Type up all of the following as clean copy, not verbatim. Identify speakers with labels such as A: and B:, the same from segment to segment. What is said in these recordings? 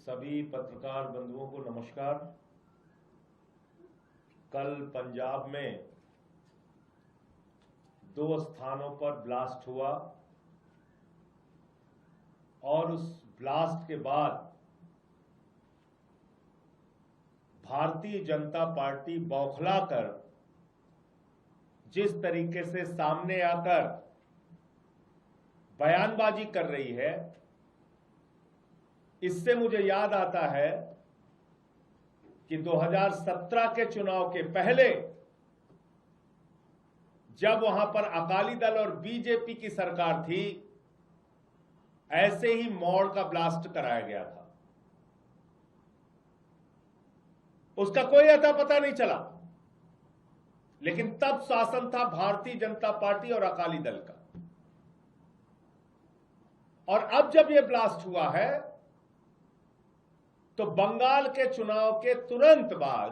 A: सभी पत्रकार बंधुओं को नमस्कार। कल पंजाब में 2 स्थानों पर ब्लास्ट हुआ और उस ब्लास्ट के बाद भारतीय जनता पार्टी बौखलाकर जिस तरीके से सामने आकर बयानबाजी कर रही है, इससे मुझे याद आता है कि 2017 के चुनाव के पहले जब वहां पर अकाली दल और बीजेपी की सरकार थी, ऐसे ही मौड़ का ब्लास्ट कराया गया था। उसका कोई अता पता नहीं चला, लेकिन तब शासन था भारतीय जनता पार्टी और अकाली दल का। और अब जब यह ब्लास्ट हुआ है तो बंगाल के चुनाव के तुरंत बाद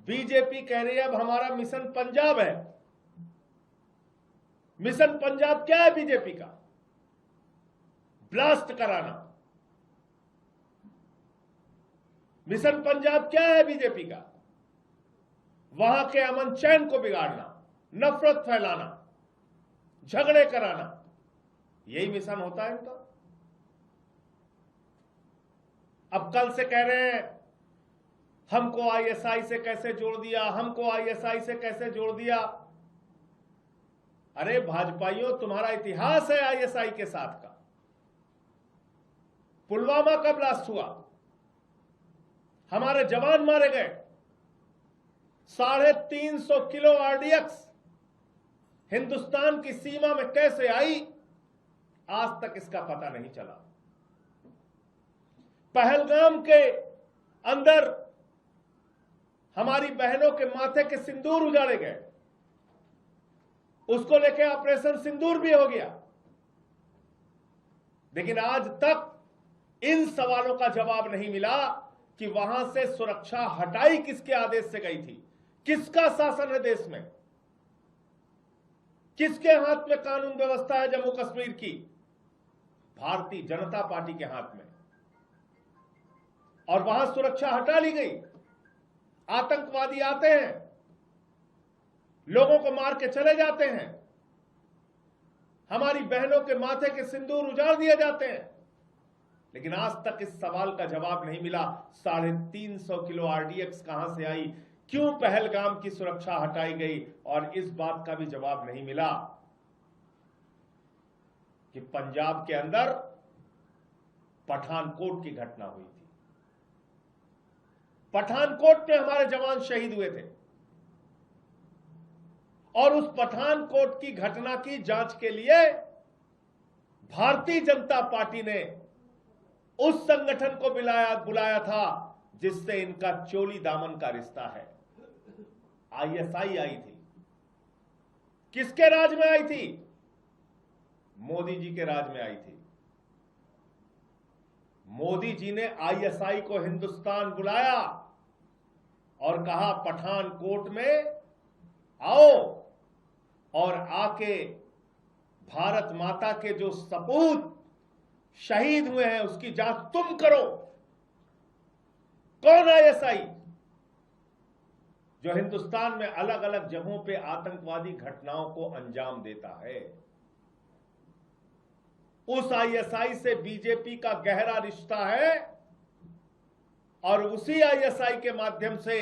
A: बीजेपी कह रही है अब हमारा मिशन पंजाब है। मिशन पंजाब क्या है बीजेपी का? ब्लास्ट कराना। मिशन पंजाब क्या है बीजेपी का? वहां के अमन चैन को बिगाड़ना, नफरत फैलाना, झगड़े कराना, यही मिशन होता है इनका। अब कल से कह रहे हैं हमको आईएसआई से कैसे जोड़ दिया, हमको आईएसआई से कैसे जोड़ दिया। अरे भाजपाइयों, तुम्हारा इतिहास है आईएसआई के साथ का। पुलवामा का ब्लास्ट हुआ, हमारे जवान मारे गए, 350 किलो आरडीएक्स हिंदुस्तान की सीमा में कैसे आई, आज तक इसका पता नहीं चला। पहलगाम के अंदर हमारी बहनों के माथे के सिंदूर उजाड़े गए, उसको लेके ऑपरेशन सिंदूर भी हो गया, लेकिन आज तक इन सवालों का जवाब नहीं मिला कि वहां से सुरक्षा हटाई किसके आदेश से गई थी, किसका शासन है देश में, किसके हाथ में कानून व्यवस्था है जम्मू कश्मीर की? भारतीय जनता पार्टी के हाथ में। और वहां सुरक्षा हटा ली गई। आतंकवादी आते हैं, लोगों को मार के चले जाते हैं, हमारी बहनों के माथे के सिंदूर उजाड़ दिए जाते हैं, लेकिन आज तक इस सवाल का जवाब नहीं मिला 350 किलो आरडीएक्स कहां से आई, क्यों पहलगाम की सुरक्षा हटाई गई, और इस बात का भी जवाब नहीं मिला कि पंजाब के अंदर पठानकोट की घटना हुई थी। पठानकोट में हमारे जवान शहीद हुए थे और उस पठानकोट की घटना की जांच के लिए भारतीय जनता पार्टी ने उस संगठन को बुलाया था जिससे इनका चोली दामन का रिश्ता है। आईएसआई आई थी। किसके राज में आई थी? मोदी जी के राज में आई थी। मोदी जी ने आईएसआई को हिंदुस्तान बुलाया और कहा पठानकोट में आओ और आके भारत माता के जो सपूत शहीद हुए हैं उसकी जांच तुम करो। कौन आईएसआई जो हिंदुस्तान में अलग अलग जगहों पे आतंकवादी घटनाओं को अंजाम देता है? उस आईएसआई से बीजेपी का गहरा रिश्ता है और उसी आईएसआई के माध्यम से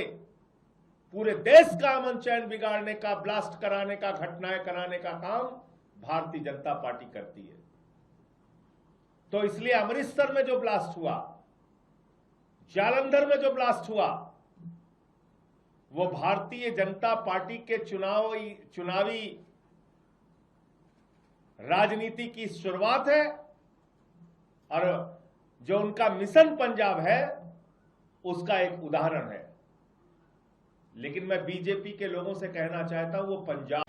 A: पूरे देश का अमन चैन बिगाड़ने का, ब्लास्ट कराने का, घटनाएं कराने का काम भारतीय जनता पार्टी करती है। तो इसलिए अमृतसर में जो ब्लास्ट हुआ, जालंधर में जो ब्लास्ट हुआ, वो भारतीय जनता पार्टी के चुनावी राजनीति की शुरुआत है और जो उनका मिशन पंजाब है उसका एक उदाहरण है। लेकिन मैं बीजेपी के लोगों से कहना चाहता हूं वो पंजाब